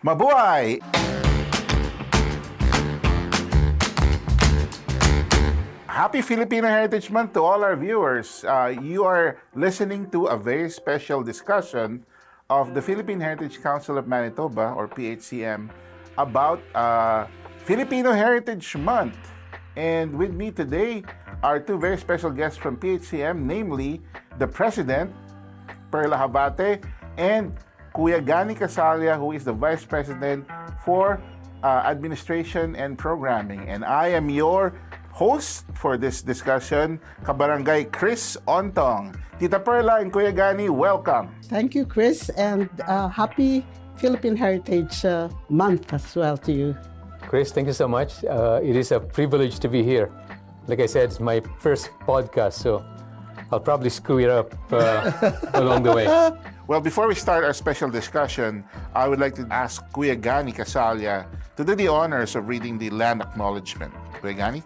Mabuhay! Happy Filipino Heritage Month to all our viewers. You are listening to a very special discussion of the Philippine Heritage Council of Manitoba, or PHCM, about Filipino Heritage Month. And with me today are two very special guests from PHCM, namely the President, Perla Javate, and Kuya Gani Casalla, who is the Vice President for Administration and Programming. And I am your host for this discussion, Kabarangay Kris Ontong. Tita Perla and Kuya Gani, welcome. Thank you, Chris, and happy Philippine Heritage Month as well to you. Chris, thank you so much. It is a privilege to be here. Like I said, it's my first podcast, so I'll probably screw it up along the way. Well, before we start our special discussion, I would like to ask Kuya Gani Casalla to do the honors of reading the land acknowledgement. Kuya Gani?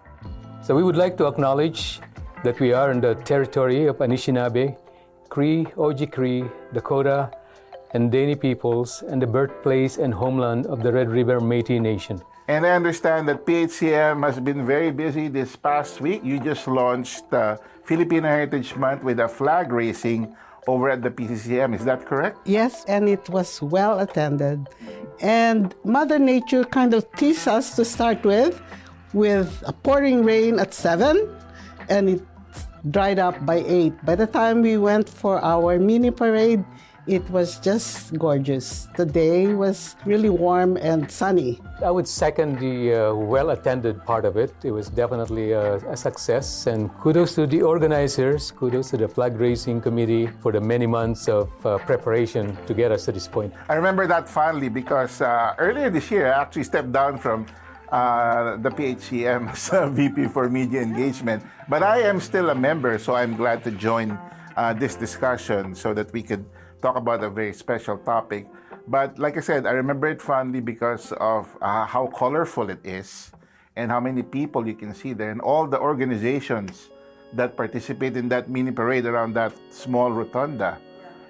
So we would like to acknowledge that we are in the territory of Anishinaabe, Cree, Oji-Cree, Dakota, and Dani peoples, and the birthplace and homeland of the Red River Métis Nation. And I understand that PHCM has been very busy this past week. You just launched Filipino Heritage Month with a flag raising over at the PCCM. Is that correct? Yes, and it was well attended. And Mother Nature kind of teased us to start with a pouring rain at 7, and it dried up by 8. By the time we went for our mini parade, it was just gorgeous. The day was really warm and sunny. I would second the well-attended part of it. It was definitely a success, and kudos to the organizers, kudos to the flag raising committee for the many months of preparation to get us to this point. I remember that fondly because earlier this year, I actually stepped down from the PHCM as VP for Media Engagement. But I am still a member, so I'm glad to join this discussion so that we could talk about a very special topic. But like I said, I remember it fondly because of how colorful it is and how many people you can see there and all the organizations that participate in that mini parade around that small rotunda.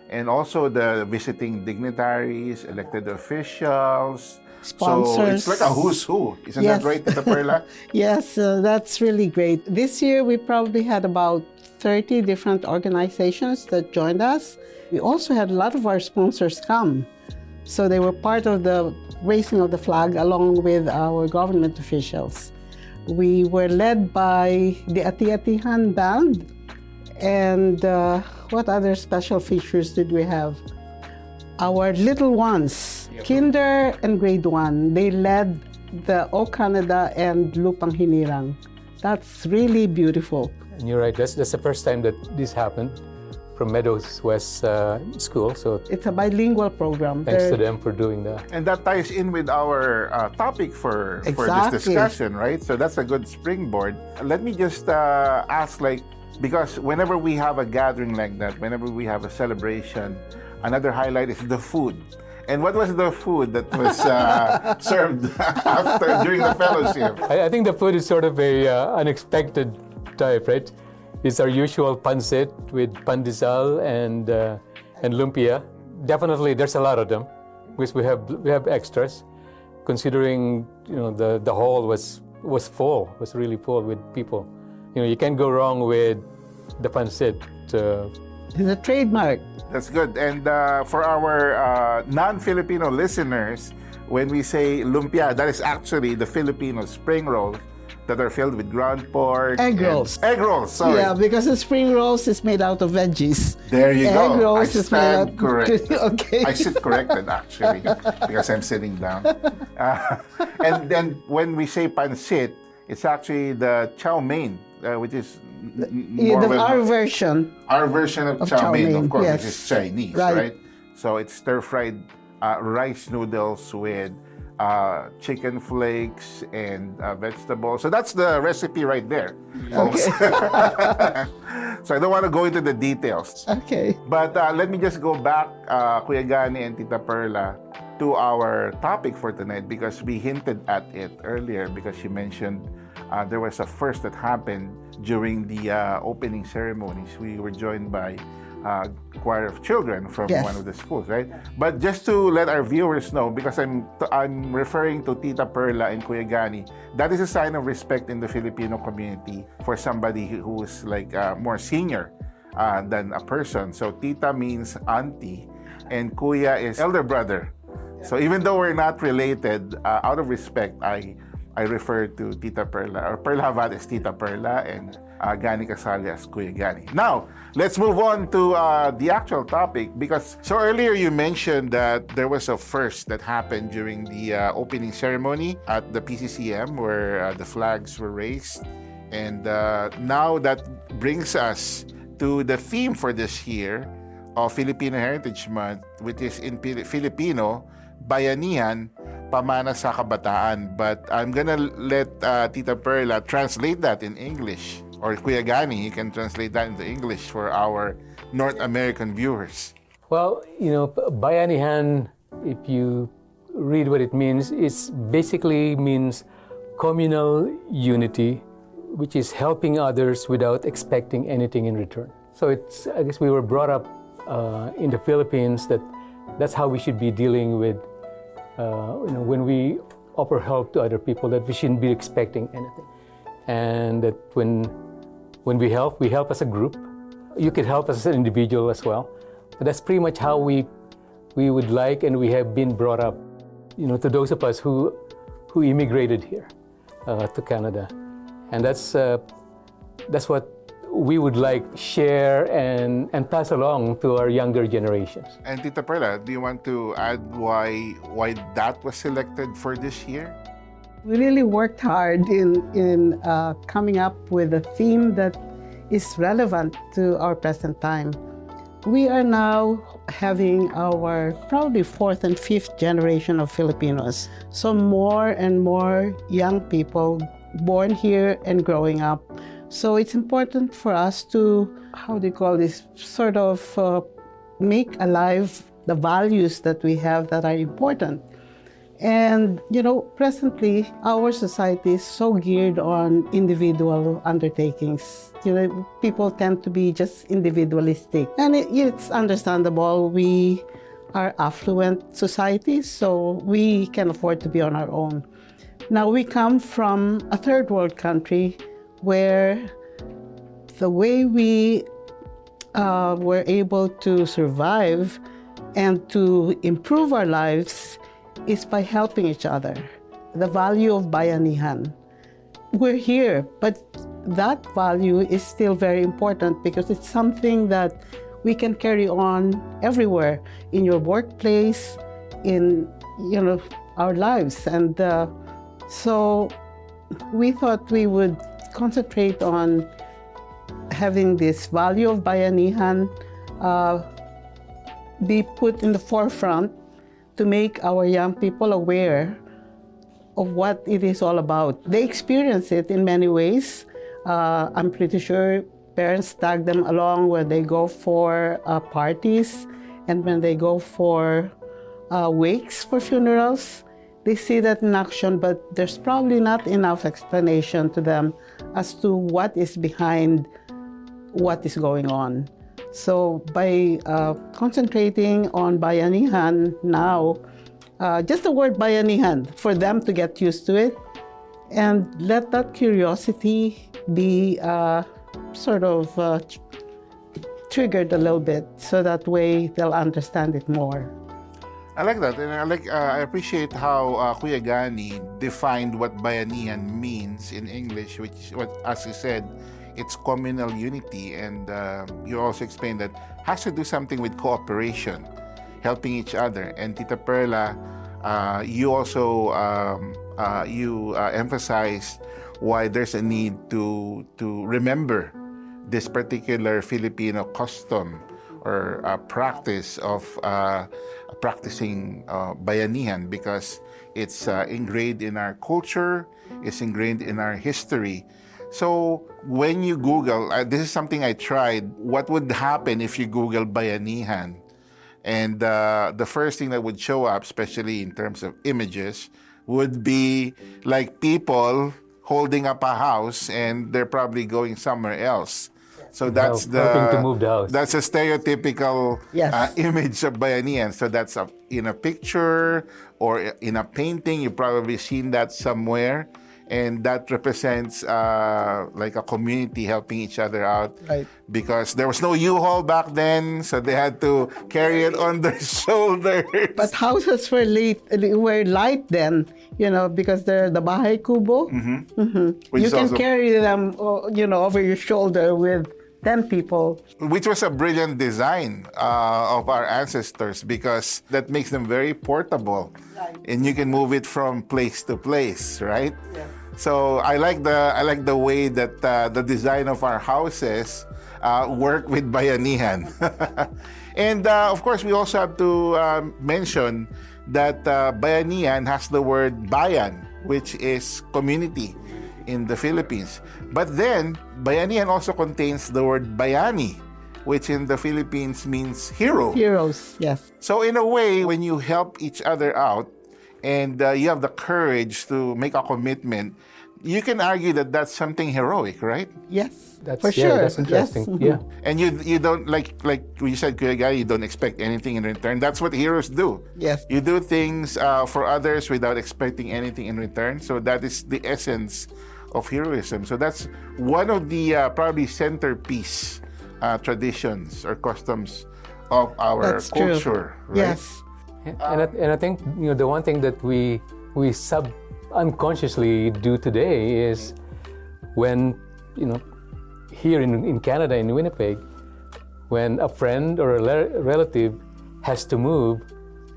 And also the visiting dignitaries, elected officials, sponsors. So it's like a who's who. Isn't that right, Tita Perla? Yes, that's really great. This year we probably had about 30 different organizations that joined us. We also had a lot of our sponsors come. So they were part of the raising of the flag along with our government officials. We were led by the Ati-Atihan band. And what other special features did we have? Our little ones, Kinder and Grade 1, they led the O Canada and Lupang Hinirang. That's really beautiful. And you're right, that's the first time that this happened from Meadows West School. So it's a bilingual program. Thanks to them for doing that. And that ties in with our topic for this discussion, right? So that's a good springboard. Let me just ask, because whenever we have a gathering like that, whenever we have a celebration, another highlight is the food. And what was the food that was served during the fellowship? I think the food is sort of a unexpected type, right? It's our usual pancit with pandesal and lumpia. Definitely, there's a lot of them, because we have extras. Considering the hall was full, was really full with people. You can't go wrong with the pancit. It's a trademark. That's good. And for our non-Filipino listeners, when we say lumpia, that is actually the Filipino spring rolls that are filled with ground pork. Egg rolls. Egg rolls, sorry. Yeah, because the spring rolls is made out of veggies. There you go. Egg rolls is made out. Corrected. Okay. I sit corrected, actually, because I'm sitting down. And then when we say pancit, it's actually the chow mein, which is our version. Our version of chow mein, of course, yes. which is Chinese, right? So it's stir-fried rice noodles with chicken flakes and vegetables. So that's the recipe right there, folks. Okay. So I don't want to go into the details. Okay. But let me just go back, Kuya Gani and Tita Perla, to our topic for tonight, because we hinted at it earlier, because she mentioned there was a first that happened during the opening ceremonies. We were joined by choir of children from Yes. one of the schools, right? But just to let our viewers know, because I'm referring to Tita Perla and Kuya Gani, that is a sign of respect in the Filipino community for somebody who is like more senior than a person. So Tita means auntie, and Kuya is elder brother. So even though we're not related, out of respect, I refer to Tita Perla, or Perla Javate as Tita Perla, and Gani Casalla as Kuya Gani. Now, let's move on to the actual topic, because so earlier you mentioned that there was a first that happened during the opening ceremony at the PCCM where the flags were raised. And now that brings us to the theme for this year of Filipino Heritage Month, which is in Filipino, Bayanihan, Pamana sa Kabataan. But I'm gonna let Tita Perla translate that in English. Or Kuya Gani, you can translate that into English for our North American viewers. Well, Bayanihan, if you read what it means, it basically means communal unity, which is helping others without expecting anything in return. So I guess we were brought up in the Philippines that's how we should be dealing with, when we offer help to other people, that we shouldn't be expecting anything. And that when we help as a group. You could help as an individual as well. But that's pretty much how we would like, and we have been brought up, to those of us who immigrated here to Canada. And that's what we would like share and pass along to our younger generations. And Tita Perla, do you want to add why that was selected for this year? We really worked hard in coming up with a theme that is relevant to our present time. We are now having our probably fourth and fifth generation of Filipinos. So more and more young people born here and growing up. So it's important for us to, sort of make alive the values that we have that are important. And, presently, our society is so geared on individual undertakings. People tend to be just individualistic. And it's understandable. We are affluent society, so we can afford to be on our own. Now, we come from a third world country where the way we were able to survive and to improve our lives is by helping each other. The value of Bayanihan. We're here, but that value is still very important because it's something that we can carry on everywhere, in your workplace, in our lives. And so we thought we would concentrate on having this value of Bayanihan be put in the forefront to make our young people aware of what it is all about. They experience it in many ways. I'm pretty sure parents tag them along when they go for parties and when they go for wakes for funerals. They see that in action, but there's probably not enough explanation to them as to what is behind what is going on. So by concentrating on Bayanihan now, just the word Bayanihan, for them to get used to it, and let that curiosity be triggered a little bit, so that way they'll understand it more. I like that, and I appreciate how Kuya Gani defined what Bayanihan means in English, which is what, as you said, it's communal unity, and you also explained that has to do something with cooperation, helping each other. And Tita Perla, you also emphasized why there's a need to remember this particular Filipino custom or practice of practicing Bayanihan, because it's ingrained in our culture, it's ingrained in our history. So when you Google, this is something I tried, what would happen if you Google Bayanihan? And the first thing that would show up, especially in terms of images, would be like people holding up a house and they're probably going somewhere else. So that's helping to move the house. That's a stereotypical Yes. image of Bayanihan. So that's in a picture or in a painting. You've probably seen that somewhere. And that represents like a community helping each other out. Right. Because there was no U-Haul back then, so they had to carry it on their shoulders. But houses were light then, because they're the bahay kubo. Which You is can also- carry them, over your shoulder with 10 people. Which was a brilliant design of our ancestors because that makes them very portable. Right. And you can move it from place to place, right? Yes. So I like the way that the design of our houses work with Bayanihan. And of course, we also have to mention that Bayanihan has the word bayan, which is community in the Philippines. But then, Bayanihan also contains the word bayani, which in the Philippines means hero. Heroes, yes. So in a way, when you help each other out and you have the courage to make a commitment, you can argue that that's something heroic, right? Yes, That's, for sure. That's interesting. Yes. Yeah. And you don't, like you said, Kuya Gani, you don't expect anything in return. That's what heroes do. Yes. You do things for others without expecting anything in return. So that is the essence of heroism. So that's one of the probably centerpiece traditions or customs of our That's true. culture, right? Yes. And I think the one thing that we unconsciously do today is when here in Canada, in Winnipeg, when a friend or a relative has to move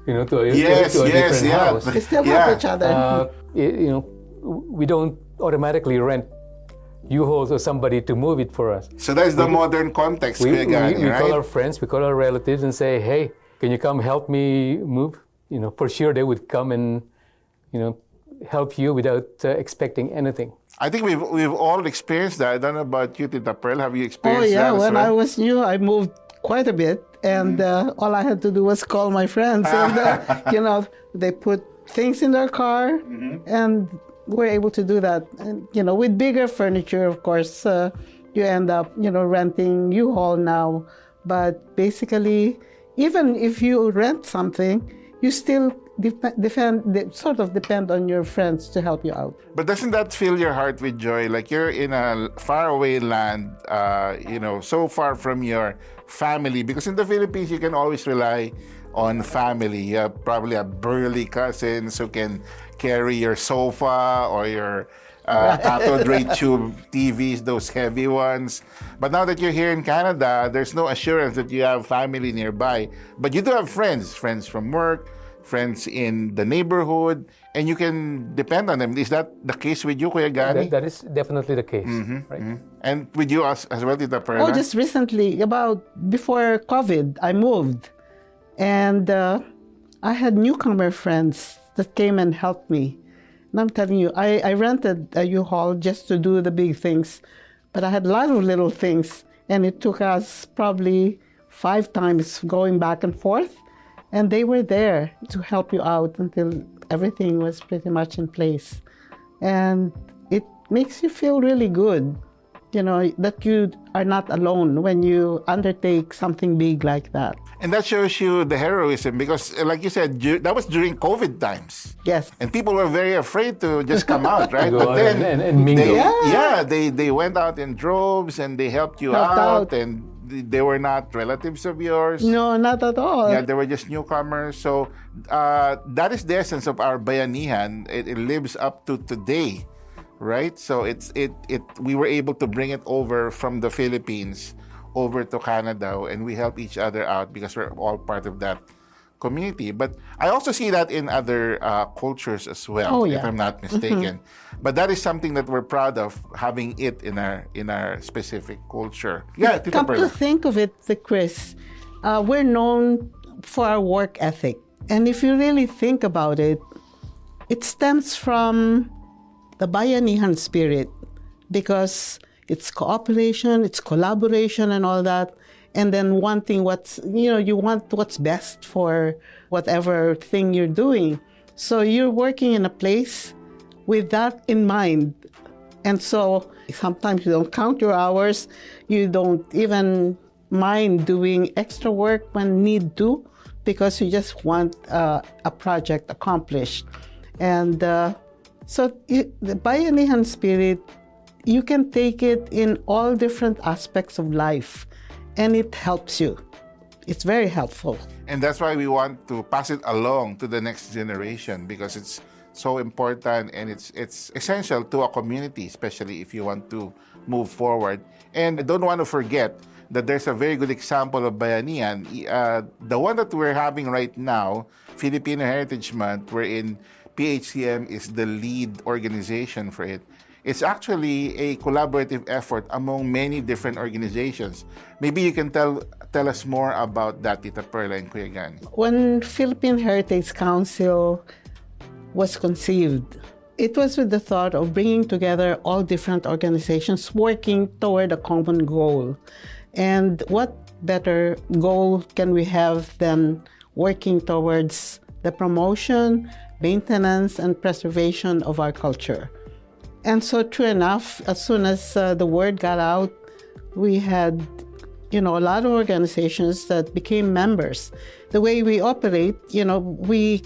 to a different house, We still help each other. we don't automatically rent U-Hauls or somebody to move it for us. So that's the modern context, We Kuya Gani, right? call our friends, we call our relatives and say, hey, can you come help me move? For sure they would come and, help you without expecting anything. I think we've all experienced that. I don't know about you, Tita Pearl. Have you Oh, experienced yeah. that as When well? I was new, I moved quite a bit. And all I had to do was call my friends. And, they put things in their car. And we're able to do that. And, with bigger furniture, of course, you end up, renting U-Haul now. But basically, even if you rent something, you still sort of depend on your friends to help you out. But doesn't that fill your heart with joy? Like you're in a faraway land, so far from your family. Because in the Philippines, you can always rely on family. You probably have burly cousins who can carry your sofa or your cathode ray tube TVs, those heavy ones. But now that you're here in Canada, there's no assurance that you have family nearby. But you do have friends from work, friends in the neighborhood, and you can depend on them. Is that the case with you, Kuya Gani? That is definitely the case. Right? And with you as well, Tita Perla? Oh, just recently, before COVID, I moved. And I had newcomer friends that came and helped me. And I'm telling you, I rented a U-Haul just to do the big things. But I had a lot of little things. And it took us probably 5 times going back and forth. And they were there to help you out until everything was pretty much in place. And it makes you feel really good, that you are not alone when you undertake something big like that. And that shows you the heroism because, like you said, that was during COVID times. Yes. And people were very afraid to just come out, right? Go But out then and mingle. they went out in droves and they helped you Helped out. and they were not relatives of yours. No, not at all. Yeah, they were just newcomers. So that is the essence of our Bayanihan. It lives up to today, right? So we were able to bring it over from the Philippines over to Canada, and we help each other out because we're all part of that community. But I also see that in other cultures as well, Oh, if yeah. I'm not mistaken. But that is something that we're proud of, having it in our specific culture. Yeah, Tita Come to Perla. think of it, Chris, we're known for our work ethic. And if you really think about it, it stems from the Bayanihan spirit because it's cooperation, it's collaboration and all that. And then wanting you want what's best for whatever thing you're doing. So you're working in a place with that in mind. And so sometimes you don't count your hours, you don't even mind doing extra work when need to, because you just want a project accomplished. And the Bayanihan spirit, you can take it in all different aspects of life, and it helps you. It's very helpful. And that's why we want to pass it along to the next generation, because it's so important and it's essential to a community, especially if you want to move forward. And I don't want to forget that there's a very good example of Bayanihan. The one that we're having right now, Filipino Heritage Month, wherein PHCM is the lead organization for it. It's actually a collaborative effort among many different organizations. Maybe you can tell us more about that, Tita Perla and Kuya Gani. When Philippine Heritage Council was conceived, it was with the thought of bringing together all different organizations working toward a common goal. And what better goal can we have than working towards the promotion, maintenance, and preservation of our culture? And so true enough, as soon as the word got out, we had a lot of organizations that became members. The way we operate, we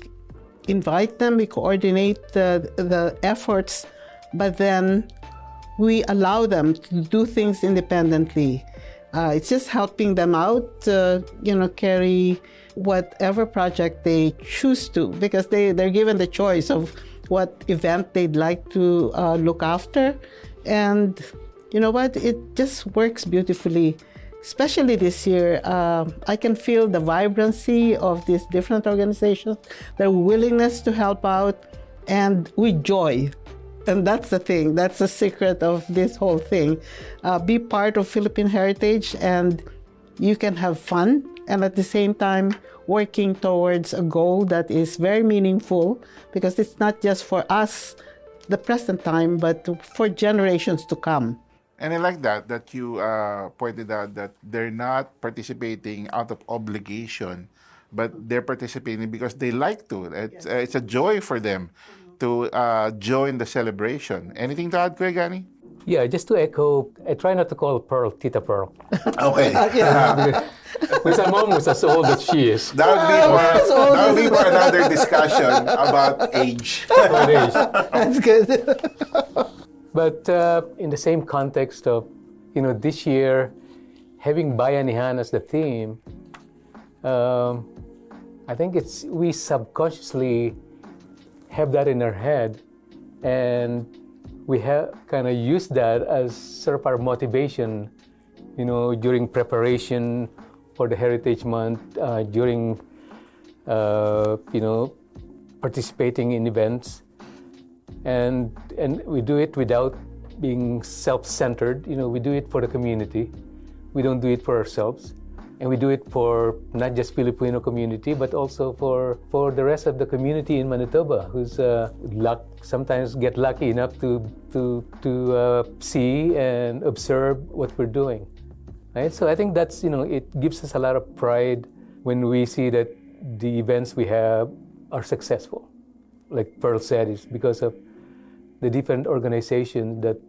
invite them, we coordinate the efforts, but then we allow them to do things independently. It's just helping them out, carry whatever project they choose to, because they're given the choice of what event they'd like to look after. And you know what? It just works beautifully. Especially this year, I can feel the vibrancy of these different organizations, their willingness to help out, and with joy. And that's the thing. That's the secret of this whole thing. Be part of Philippine heritage, and you can have fun, and at the same time working towards a goal that is very meaningful, because it's not just for us, the present time, but for generations to come. And I like that you pointed out that they're not participating out of obligation, but they're participating because they like to. It's a joy for them to join the celebration. Anything to add, Kuya Gani? Yeah, just to echo, I try not to call Pearl Tita Pearl. Okay. Because I'm almost as old as she is. That would be for another discussion about age. About age. That's good. But in the same context of, this year, having Bayanihan as the theme, I think we subconsciously have that in our head, and we have kind of used that as sort of our motivation, during preparation for the Heritage Month, during, participating in events. And we do it without being self-centered. We do it for the community. We don't do it for ourselves. And we do it for not just Filipino community, but also for the rest of the community in Manitoba, who's sometimes get lucky enough to see and observe what we're doing. Right? So I think that's, it gives us a lot of pride when we see that the events we have are successful. Like Pearl said, it's because of the different organizations that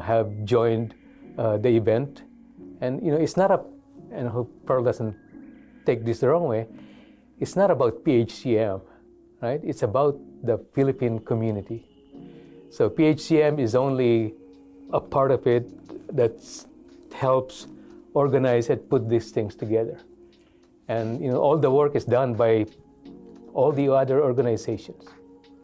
have joined the event, and it's not and I hope Pearl doesn't take this the wrong way. It's not about PHCM, right? It's about the Philippine community. So PHCM is only a part of it that helps organize and put these things together, and all the work is done by all the other organizations.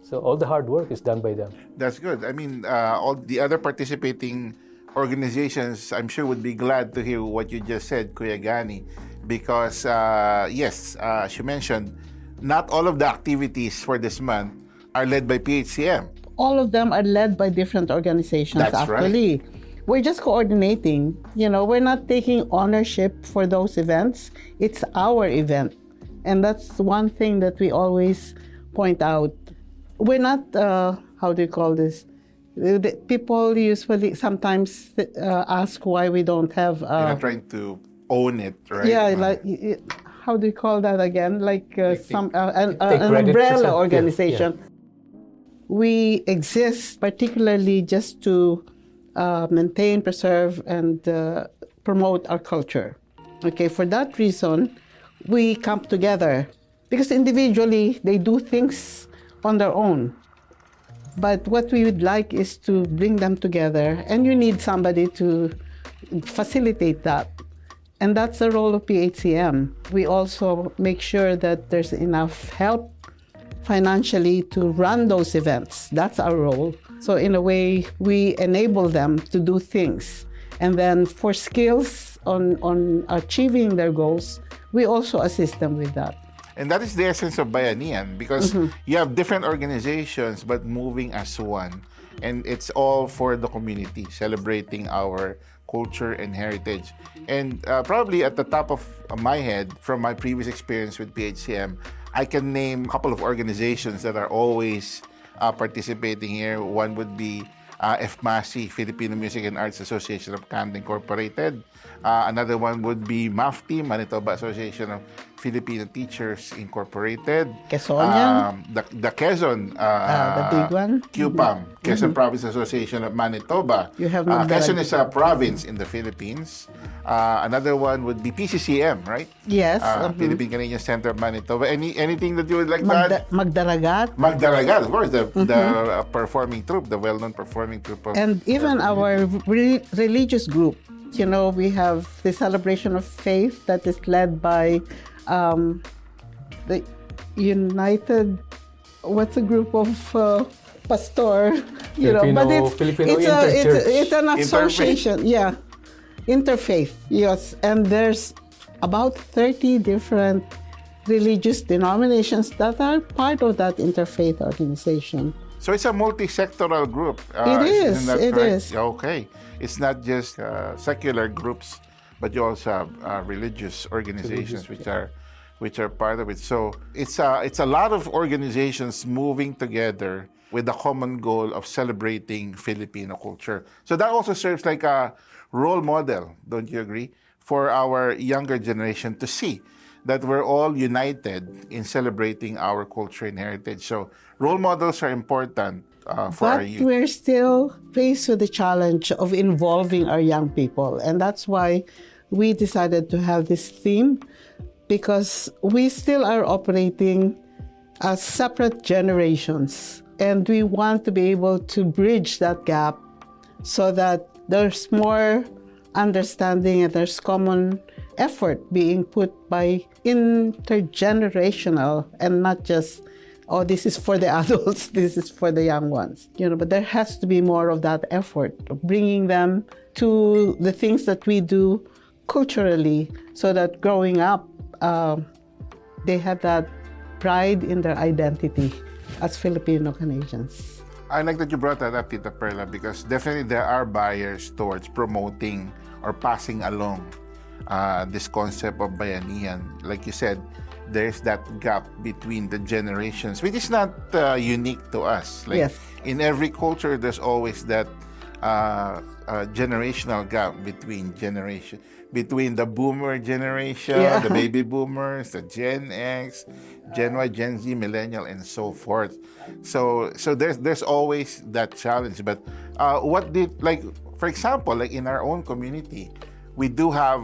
So all the hard work is done by them. That's good. I mean, all the other participating organizations, I'm sure, would be glad to hear what you just said, Kuya Gani, because, yes, as you mentioned, not all of the activities for this month are led by PHCM. All of them are led by different organizations, That's actually. Right. We're just coordinating. We're not taking ownership for those events. It's our event. And that's one thing that we always point out. We're not, how do you call this? People usually sometimes ask why we don't have... You're not trying to own it, right? Yeah, like, how do you call that again? Like an umbrella organization. Yeah. We exist particularly just to maintain, preserve, and promote our culture. Okay, for that reason, we come together because individually they do things on their own. But what we would like is to bring them together, and you need somebody to facilitate that. And that's the role of PHCM. We also make sure that there's enough help financially to run those events. That's our role. So in a way, we enable them to do things. And then for skills on achieving their goals, we also assist them with that. And that is the essence of Bayanihan, because you have different organizations but moving as one. And it's all for the community, celebrating our culture and heritage. And probably at the top of my head, from my previous experience with PHCM, I can name a couple of organizations that are always participating here. One would be FMASI, Filipino Music and Arts Association of Canada Incorporated. Another one would be MAFTI, Manitoba Association of Filipino Teachers Incorporated. Quezonian. The Quezon. The big one. QPAM, Quezon Province Association of Manitoba. You have Quezon is a province in the Philippines. Another one would be PCCM, right? Yes. Philippine-Canadian Center of Manitoba. Anything that you would like to add? Magdaragat. Magdaragat, of course, the performing troupe, the well-known performing troupe. And even our religious group. You know, we have the celebration of faith that is led by the United, what's a group of pastor, you know, but it's an association, yeah, interfaith, yes, and there's about 30 different religious denominations that are part of that interfaith organization. So it's a multi-sectoral group. It is. It is. Okay. It's not just secular groups, but you also have religious organizations which are part of it. So it's a lot of organizations moving together with the common goal of celebrating Filipino culture. So that also serves like a role model, don't you agree, for our younger generation to see that we're all united in celebrating our culture and heritage. So role models are important for our youth. But we're still faced with the challenge of involving our young people. And that's why we decided to have this theme, because we still are operating as separate generations. And we want to be able to bridge that gap so that there's more understanding and there's common effort being put by intergenerational and not just, oh, this is for the adults, this is for the young ones. You know, but there has to be more of that effort of bringing them to the things that we do culturally so that growing up, they have that pride in their identity as Filipino-Canadians. I like that you brought that up, Tita Perla, because definitely there are barriers towards promoting or passing along this concept of Bayanihan. Like you said, there's that gap between the generations, which is not unique to us. Like, yes. In every culture, there's always that generational gap between the boomer generation, the baby boomers, the Gen X, Gen Y, Gen Z, millennial, and so forth. So there's always that challenge. But for example, like in our own community, we do have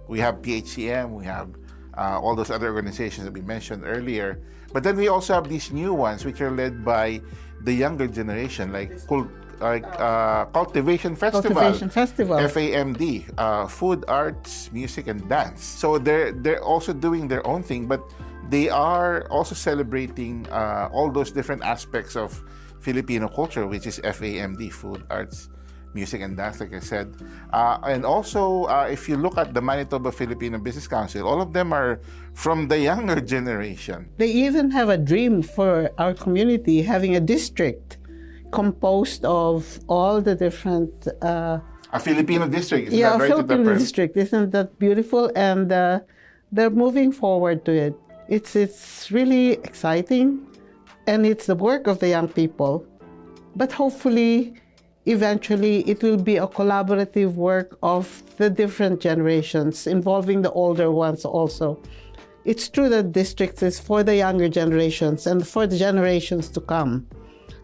we have PHCM, we have all those other organizations that we mentioned earlier. But then we also have these new ones which are led by the younger generation, like Cultivation Festival, FAMD, Food, Arts, Music, and Dance. So they're also doing their own thing, but they are also celebrating all those different aspects of Filipino culture, which is FAMD, Food, Arts, Music, and Dance, like I said. And also, if you look at the Manitoba Filipino Business Council, all of them are from the younger generation. They even have a dream for our community, having a district composed of all the different... a Filipino district, isn't that right? Yeah, a Filipino district. Isn't that beautiful? And they're moving forward to it. It's really exciting, and it's the work of the young people. But hopefully, eventually, it will be a collaborative work of the different generations, involving the older ones also. It's true that districts is for the younger generations and for the generations to come.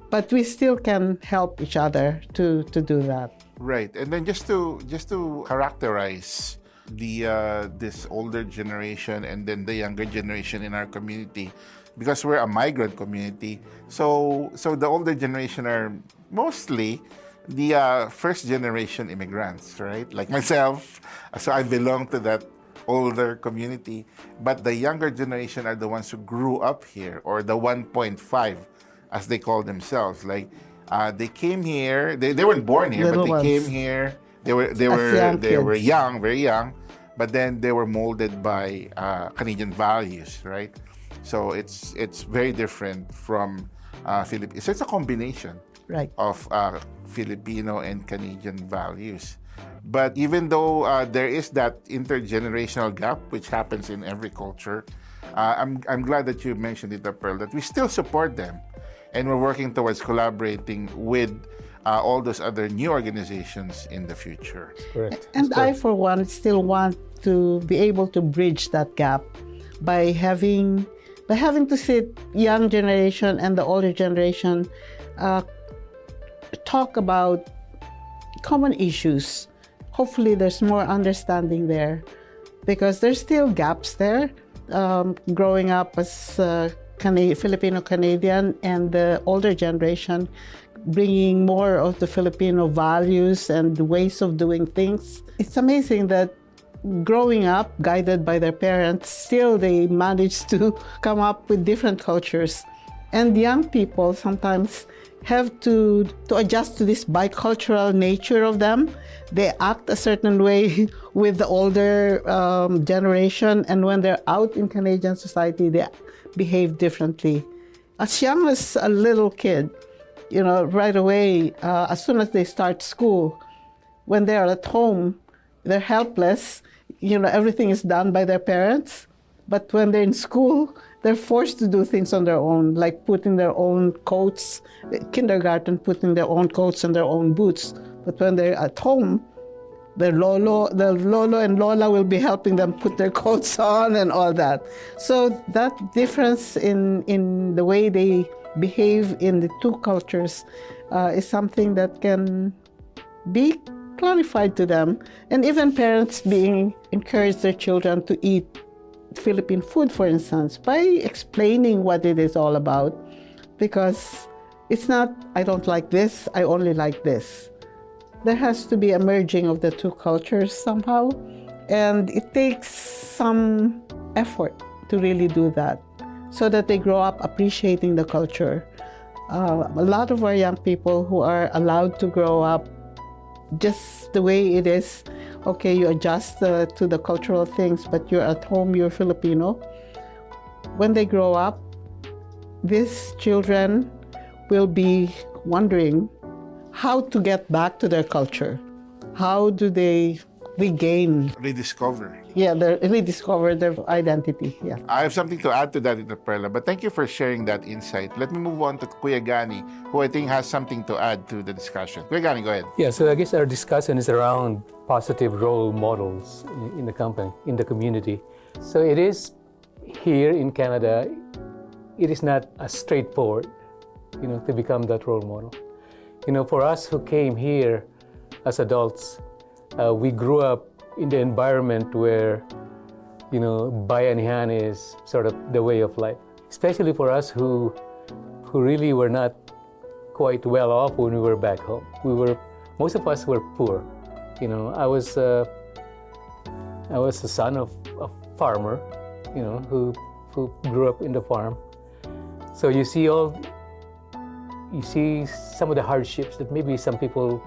But we still can help each other to do that. Right, and then just to characterize the this older generation and then the younger generation in our community, because we're a migrant community. So the older generation are mostly the first generation immigrants, right? Like myself, so I belong to that older community. But the younger generation are the ones who grew up here, or the 1.5, as they call themselves. Like they came here. They weren't born here, Little but they ones. came here. They young were kids. young, very young, but then they were molded by Canadian values, right? So it's very different from Philippines. So it's a combination Right. of Filipino and Canadian values. But even though there is that intergenerational gap, which happens in every culture, I'm glad that you mentioned it, Pearl, that we still support them, and we're working towards collaborating with all those other new organizations in the future. Correct. And I, for one, still want to be able to bridge that gap by having to sit young generation and the older generation talk about common issues. Hopefully, there's more understanding there, because there's still gaps there. Growing up as Filipino-Canadian and the older generation, bringing more of the Filipino values and ways of doing things. It's amazing that growing up, guided by their parents, still they manage to come up with different cultures. And young people sometimes have to adjust to this bicultural nature of them. They act a certain way with the older generation, and when they're out in Canadian society, they behave differently. As young as a little kid, right away, as soon as they start school, when they're at home, they're helpless. Everything is done by their parents. But when they're in school, they're forced to do things on their own, like putting their own coats, kindergarten, putting their own coats and their own boots. But when they're at home, the lolo and lola will be helping them put their coats on and all that. So that difference in the way they behave in the two cultures is something that can be clarified to them. And even parents being encourage their children to eat Philippine food, for instance, by explaining what it is all about. Because it's not, I don't like this, I only like this. There has to be a merging of the two cultures somehow. And it takes some effort to really do that, so that they grow up appreciating the culture. A lot of our young people who are allowed to grow up just the way it is, okay, you adjust to the cultural things, but you're at home, you're Filipino. When they grow up, these children will be wondering how to get back to their culture. How do they Rediscover. they rediscover their identity. Yeah. I have something to add to that, Perla, but thank you for sharing that insight. Let me move on to Kuya Gani, who I think has something to add to the discussion. Kuya Gani, go ahead. Yeah, so I guess our discussion is around positive role models in the company, in the community. So it is here in Canada, it is not as straightforward, to become that role model. For us who came here as adults, we grew up in the environment where, Bayanihan is sort of the way of life. Especially for us who really were not quite well off when we were back home. Most of us were poor. I was a son of a farmer, who grew up in the farm. So you see some of the hardships that maybe some people,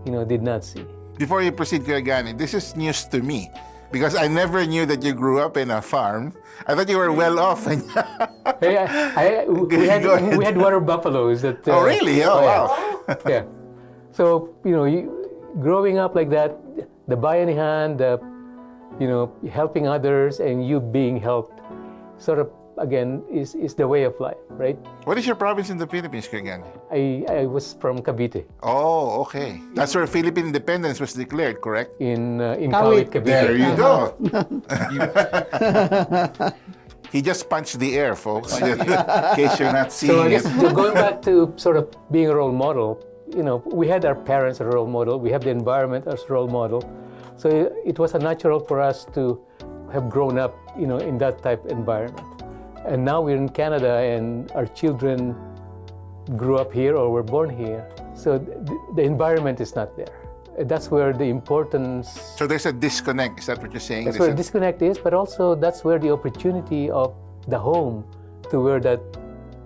did not see. Before you proceed, Kuya Gani, this is news to me, because I never knew that you grew up in a farm. I thought you were well off. Hey, we had water buffaloes. That. Oh, really? Oh, wow. Yeah. So growing up like that, the Bayanihan, helping others and you being helped, sort of again is the way of life, right? What is your province in the Philippines, Kuya Gani? I was from Cavite. Oh, okay. That's where Philippine independence was declared, correct? In Kawit. Cavite, Cavite. There you go. He just punched the air, folks, in case you're not So seeing I guess it. going back to sort of being a role model, we had our parents as a role model, we have the environment as a role model. So it was a natural for us to have grown up, in that type of environment. And now we're in Canada and our children grew up here or were born here. So the environment is not there. That's where the importance... So there's a disconnect, is that what you're saying? That's where the disconnect is, but also that's where the opportunity of the home to where that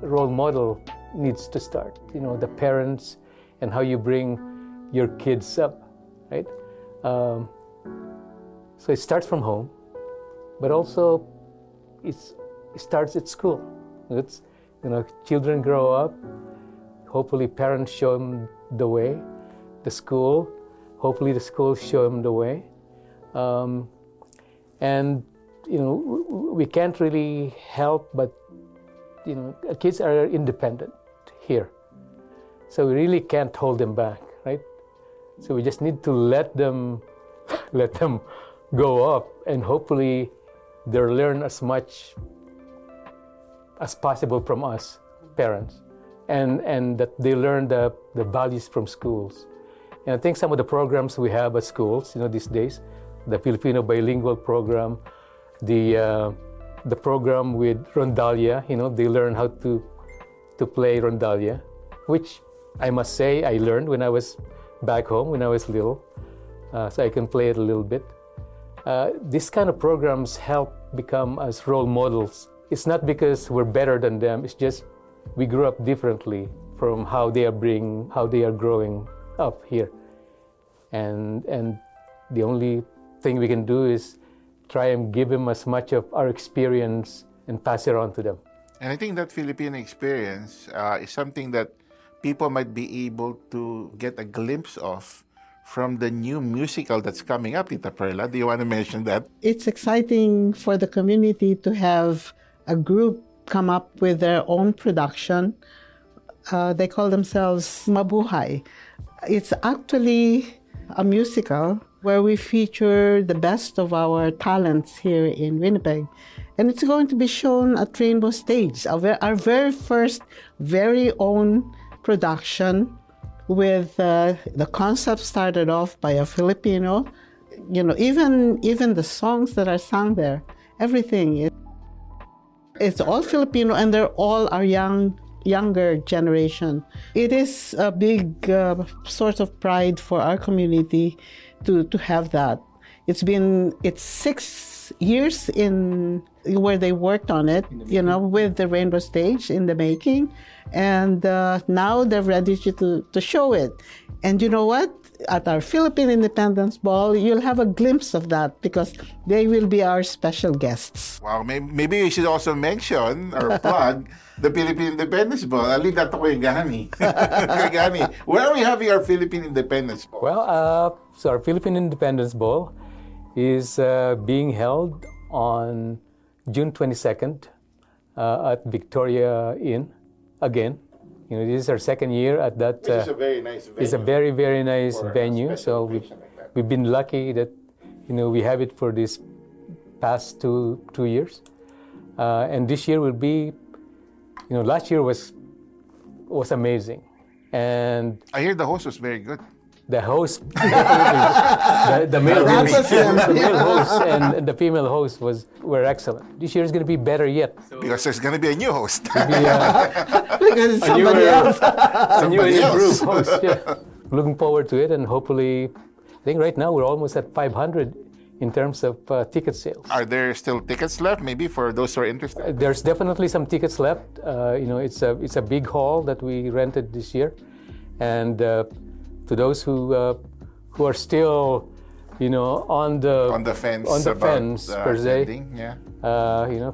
role model needs to start. The parents and how you bring your kids up, right? So it starts from home, but also it starts at school. It's, children grow up, hopefully parents show them the way, the school, hopefully the schools show them the way. And, we can't really help, but, kids are independent here. So we really can't hold them back, right? So we just need to let them go up, and hopefully they'll learn as much as possible from us, parents, and that they learn the values from schools. And I think some of the programs we have at schools, these days, the Filipino bilingual program, the program with rondalia, they learn how to play rondalia, which I must say I learned when I was back home when I was little, so I can play it a little bit. These kind of programs help become as role models. It's not because we're better than them, it's just we grew up differently from how they are growing up here. And the only thing we can do is try and give them as much of our experience and pass it on to them. And I think that Filipino experience is something that people might be able to get a glimpse of from the new musical that's coming up, Tita Perla. Do you want to mention that? It's exciting for the community to have a group come up with their own production. They call themselves Mabuhay. It's actually a musical where we feature the best of our talents here in Winnipeg. And it's going to be shown at Rainbow Stage, our very first, very own production with the concept started off by a Filipino. Even the songs that are sung there, everything. It's all Filipino, and they're all our younger generation. It is a big source of pride for our community to have that. It's 6 years in where they worked on it, with the Rainbow Stage in the making, and now they're ready to show it. And you know what? At our Philippine Independence Ball, you'll have a glimpse of that because they will be our special guests. Wow, maybe you should also mention or plug the Philippine Independence Ball. I'll leave that to Kuya Gani. Kuya Gani, where are we having our Philippine Independence Ball? Well, so our Philippine Independence Ball is being held on June 22nd at Victoria Inn again. This is our second year at that. This is a very nice venue. It's a very, very nice venue. So we've been lucky that we have it for this past two years, and this year will be. Last year was amazing, and I hear the host was very good. the host, definitely, the male host and the female host were excellent. This year is going to be better yet. Because there's going to be a new host. Because it's somebody else. A new and improved host. Yeah. Looking forward to it, and hopefully, I think right now we're almost at 500 in terms of ticket sales. Are there still tickets left, maybe, for those who are interested? There's definitely some tickets left. It's a big hall that we rented this year, and to those who are still, on the fence per se, attending, yeah.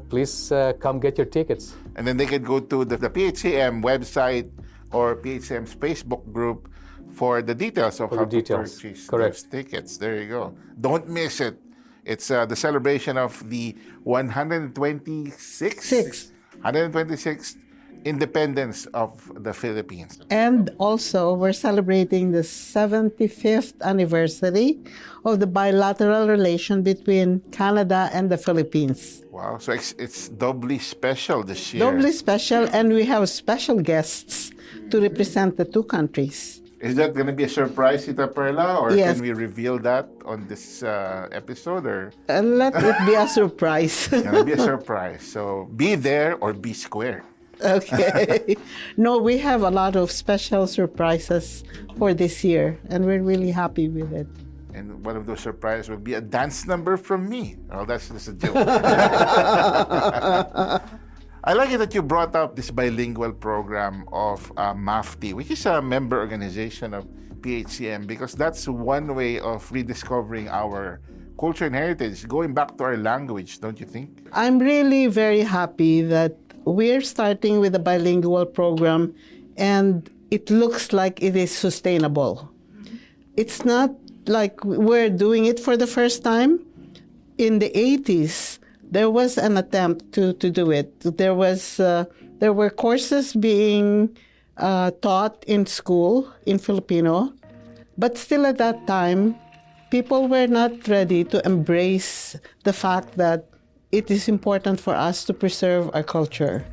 Please come get your tickets. And then they could go to the PHCM website or PHCM's Facebook group for the details of how to purchase those tickets. There you go. Don't miss it. It's the celebration of the 126th independence of the Philippines. And also, we're celebrating the 75th anniversary of the bilateral relation between Canada and the Philippines. Wow, so it's doubly special this year. Doubly special, and we have special guests to represent the two countries. Is that going to be a surprise, Tita Perla, or Yes. can we reveal that on this episode? Or And let it be a surprise. it's going to be a surprise. So be there or be square. Okay. No, we have a lot of special surprises for this year, and we're really happy with it. And one of those surprises will be a dance number from me. Oh, that's just a joke. I like it that you brought up this bilingual program of MAFTI, which is a member organization of PHCM, because that's one way of rediscovering our culture and heritage, going back to our language, don't you think? I'm really very happy that we're starting with a bilingual program, and it looks like it is sustainable. It's not like we're doing it for the first time. In the 80s, there was an attempt to do it. There were courses being taught in school in Filipino, but still at that time, people were not ready to embrace the fact that it is important for us to preserve our culture.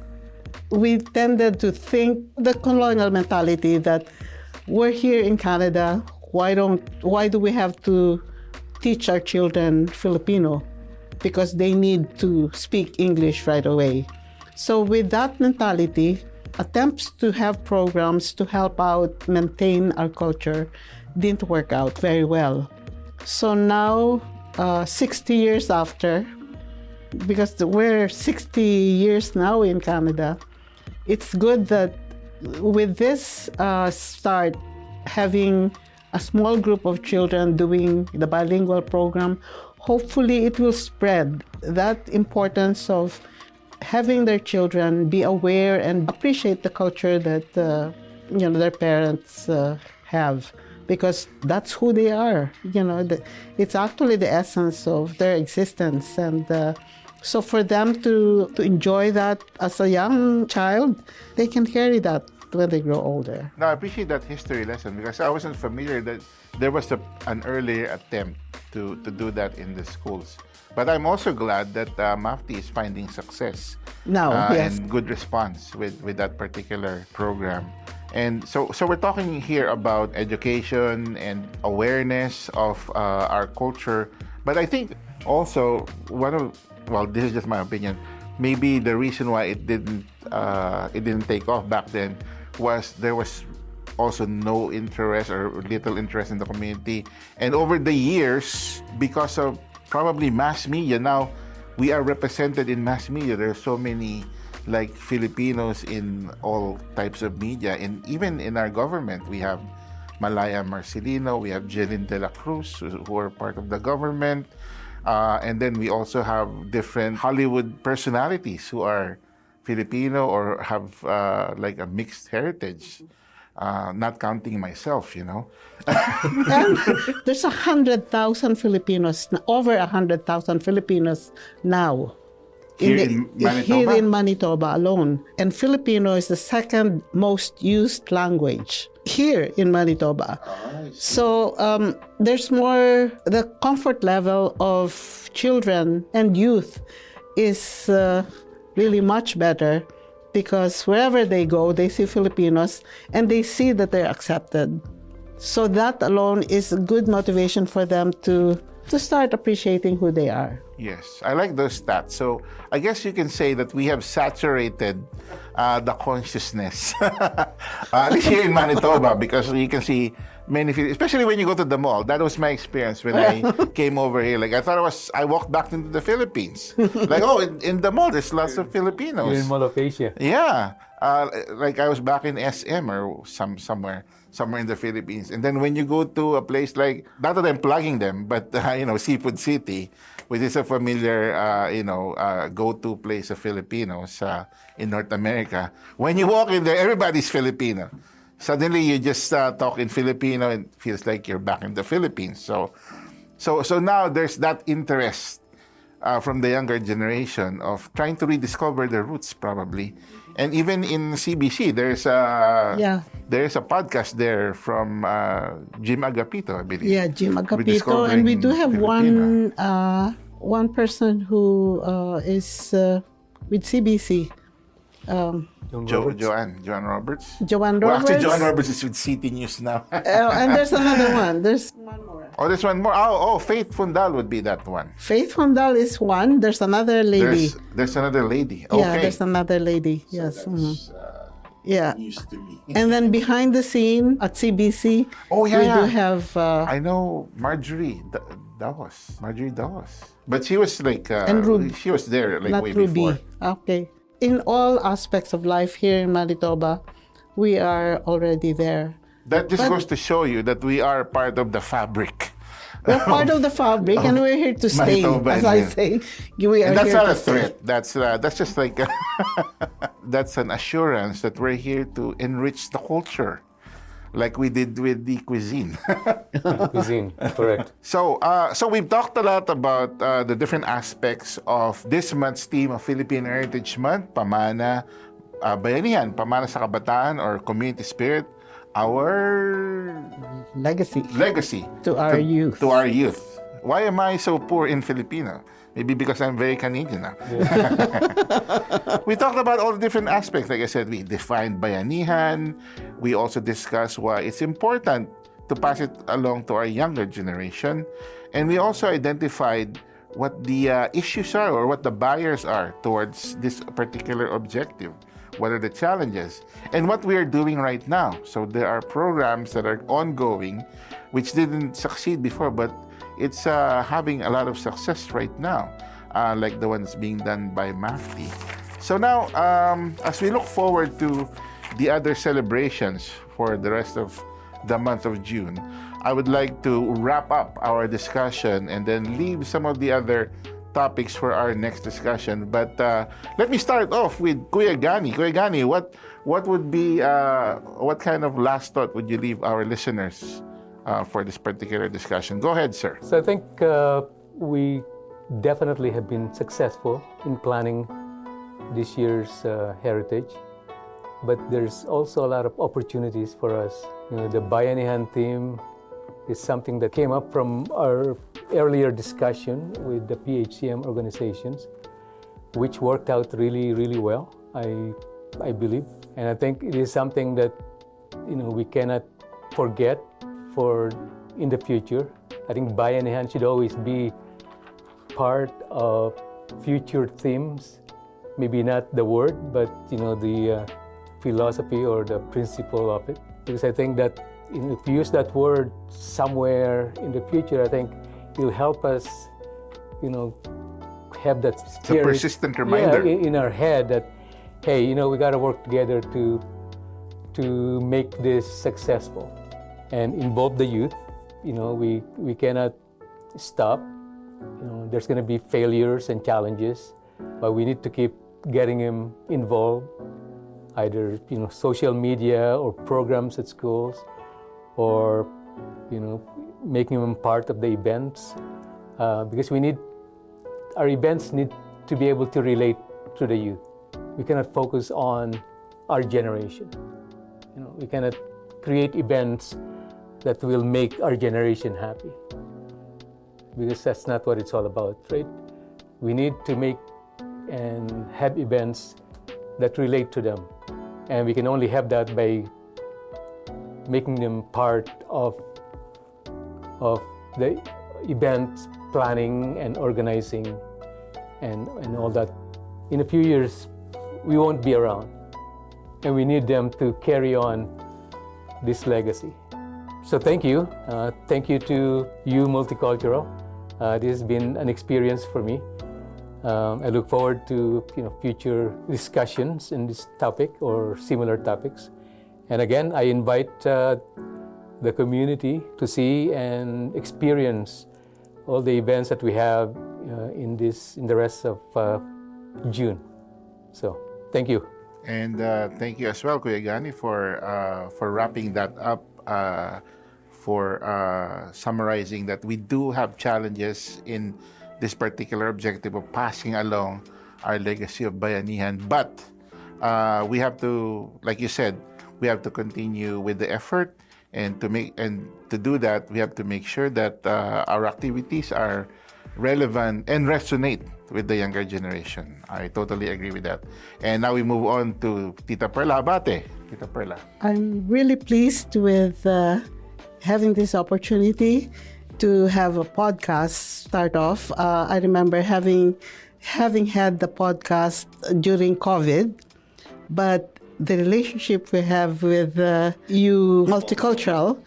We tended to think the colonial mentality that we're here in Canada, why do we have to teach our children Filipino? Because they need to speak English right away. So with that mentality, attempts to have programs to help out maintain our culture didn't work out very well. So now, 60 years after, because we're 60 years now in Canada, it's good that with this start, having a small group of children doing the bilingual program, hopefully it will spread that importance of having their children be aware and appreciate the culture that their parents have, because that's who they are. It's actually the essence of their existence, and so for them to enjoy that as a young child, they can carry that when they grow older. Now, I appreciate that history lesson because I wasn't familiar that there was an earlier attempt to do that in the schools. But I'm also glad that MAFTI is finding success Now, yes. and good response with that particular program. And so we're talking here about education and awareness of our culture. But I think also this is just my opinion, maybe the reason why it didn't take off back then was there was also no interest or little interest in the community. And over the years, because of probably mass media, now we are represented in mass media. There are so many Filipinos in all types of media. And even in our government, we have Malaya Marcelino, we have Jeline De La Cruz, who are part of the government. And then we also have different Hollywood personalities who are Filipino or have a mixed heritage. Not counting myself, And there's 100,000 Filipinos, over 100,000 Filipinos now. Here in Manitoba? Here in Manitoba alone. And Filipino is the second most used language here in Manitoba. So there's more, the comfort level of children and youth is really much better, because wherever they go, they see Filipinos and they see that they're accepted. So that alone is a good motivation for them to start appreciating who they are. Yes, I like those stats. So I guess you can say that we have saturated the consciousness, at least here in Manitoba, because you can see many, especially when you go to the mall. That was my experience when I came over here. I thought I walked back into the Philippines. In the mall, there's lots of Filipinos. You're in Mall of Asia. Yeah, I was back in SM or somewhere in the Philippines. And then when you go to a place like, not that I'm plugging them, but Seafood City, which is a familiar go-to place of Filipinos in North America. When you walk in there, everybody's Filipino. Suddenly you just talk in Filipino and it feels like you're back in the Philippines. So now there's that interest from the younger generation of trying to rediscover their roots, probably. And even in CBC, there's a podcast there from Jim Agapito, I believe. Yeah, Jim Agapito, Rediscovering and we do have Filipino. one person who is with CBC. Joanne Roberts. Joanne Well, Roberts. actually, Joanne Roberts is with City News now. And there's another one. There's one more. Oh, there's one more. Oh, Faith Fundal would be that one. Faith Hondal is one. There's another lady. There's another lady. Okay. Yeah, there's another lady. Yes. That's, Yeah. news to me. And then behind the scene at CBC, Oh, yeah, we yeah. do have I know Marjorie Dawes. But she was like, And Ruby. she was there like not way Ruby. before. Okay. In all aspects of life here in Manitoba, we are already there. That just goes to show you that we are part of the fabric. We're part of the fabric, and we're here to stay. Manitoba, As I yeah. say, we are And that's here not to a stay. threat. That's just like that's an assurance that we're here to enrich the culture, like we did with the cuisine. Cuisine, correct. So we've talked a lot about the different aspects of this month's theme of Filipino Heritage Month, pamana, bayanihan, pamana sa kabataan or community spirit, our Legacy to our youth. Why am I so poor in Filipino? Maybe because I'm very Canadian now. We talked about all the different aspects. Like I said, we defined bayanihan. We also discussed why it's important to pass it along to our younger generation. And we also identified what the issues are or what the barriers are towards this particular objective. What are the challenges? And what we are doing right now. So there are programs that are ongoing which didn't succeed before, but it's having a lot of success right now, like the ones being done by MAFTI. So now, as we look forward to the other celebrations for the rest of the month of June, I would like to wrap up our discussion and then leave some of the other topics for our next discussion. But let me start off with Kuya Gani. Kuya Gani, what would be, what kind of last thought would you leave our listeners for this particular discussion? Go ahead, sir. So I think we definitely have been successful in planning this year's heritage, but there's also a lot of opportunities for us. You know, the Bayanihan theme is something that came up from our earlier discussion with the PHCM organizations, which worked out really, really well, I believe. And I think it is something that, you know, we cannot forget for in the future. I think Bayanihan should always be part of future themes. Maybe not the word, but, you know, the philosophy or the principle of it. Because I think that if you use that word somewhere in the future, I think it'll help us, you know, have that spirit, persistent reminder. in our head that, hey, you know, we got to work together to make this successful and involve the youth. You know, we cannot stop. You know, there's going to be failures and challenges, but we need to keep getting them involved, either, you know, social media or programs at schools, or, you know, making them part of the events, because our events need to be able to relate to the youth. We cannot focus on our generation. You know, we cannot create events that will make our generation happy, because that's not what it's all about, right? We need to make and have events that relate to them, and we can only have that by making them part of the event planning and organizing and all that. In a few years, we won't be around, and we need them to carry on this legacy. So thank you. Thank you to you, Multicultural. This has been an experience for me. I look forward to, you know, future discussions in this topic or similar topics. And again, I invite the community to see and experience all the events that we have in the rest of June. So, thank you. And thank you as well, Kuya Gani, for wrapping that up, for summarizing that we do have challenges in this particular objective of passing along our legacy of Bayanihan. But we have to, like you said, we have to continue with the effort, and to do that, we have to make sure that our activities are relevant and resonate with the younger generation. I totally agree with that. And now we move on to Tita Perla Javate. Tita Perla. I'm really pleased with having this opportunity to have a podcast start off. I remember having had the podcast during COVID, but the relationship we have with you Multicultural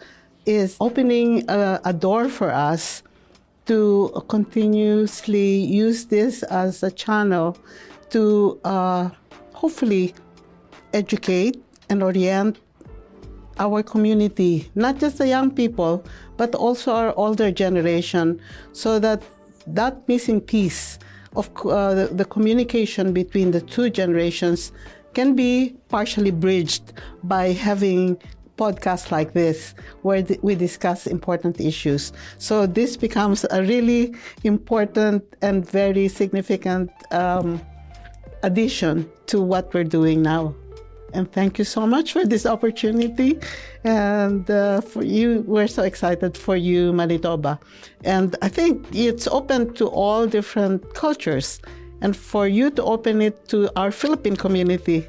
is opening a door for us to continuously use this as a channel to hopefully educate and orient our community, not just the young people, but also our older generation, so that that missing piece of the communication between the two generations can be partially bridged by having podcasts like this, where we discuss important issues. So this becomes a really important and very significant addition to what we're doing now. And thank you so much for this opportunity. And for you, we're so excited for you, Manitoba. And I think it's open to all different cultures. And for you to open it to our Philippine community,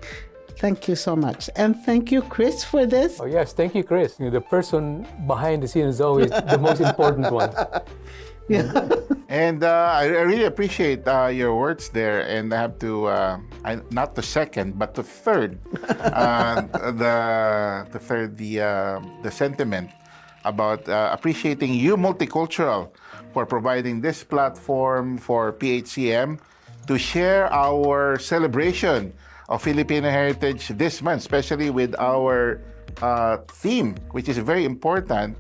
thank you so much. And thank you, Kris, for this. Oh yes, thank you, Kris. The person behind the scene is always the most important one. Yeah. And I really appreciate your words there, and I have to not to second but to third the sentiment about appreciating you Multicultural for providing this platform for PHCM to share our celebration of Filipino heritage this month, especially with our theme, which is very important,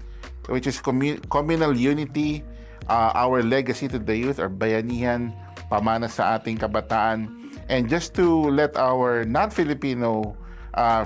which is communal unity. Our legacy to the youth, or Bayanihan, pamana sa ating kabataan. And just to let our non-Filipino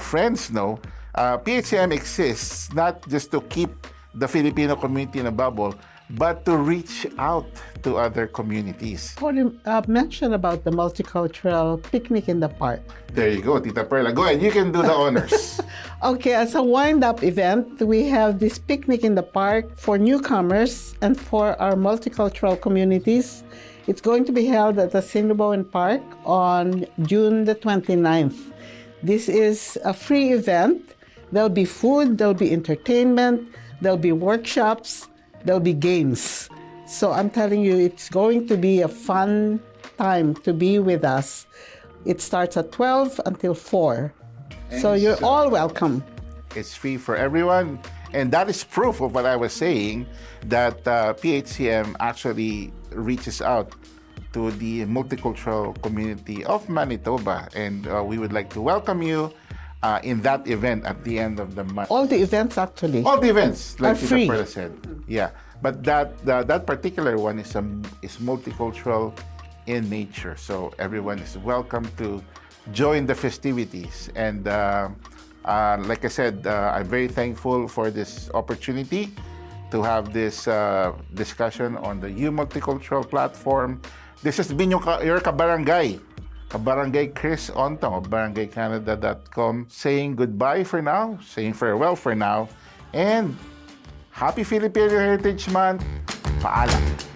friends know, PHCM exists not just to keep the Filipino community in a bubble, but to reach out to other communities. I want to mention about the multicultural picnic in the park. There you go, Tita Perla. Go ahead, you can do the honors. Okay, as a wind-up event, we have this picnic in the park for newcomers and for our multicultural communities. It's going to be held at the Sinubuan Park on June the 29th. This is a free event. There'll be food, there'll be entertainment, there'll be workshops, there'll be games. So I'm telling you, it's going to be a fun time to be with us. It starts at 12 until 4. So you're all welcome. It's free for everyone. And that is proof of what I was saying, that PHCM actually reaches out to the multicultural community of Manitoba. And we would like to welcome you in that event at the end of the month. All the events, actually. All the events, like are free. Perla said. Yeah, but that particular one is multicultural in nature. So everyone is welcome to join the festivities. And like I said, I'm very thankful for this opportunity to have this discussion on the U Multicultural platform. This has been your kabarangay Kris Ontong of barangaycanada.com, saying goodbye for now, saying farewell for now, and Happy Filipino Heritage Month. Paalam.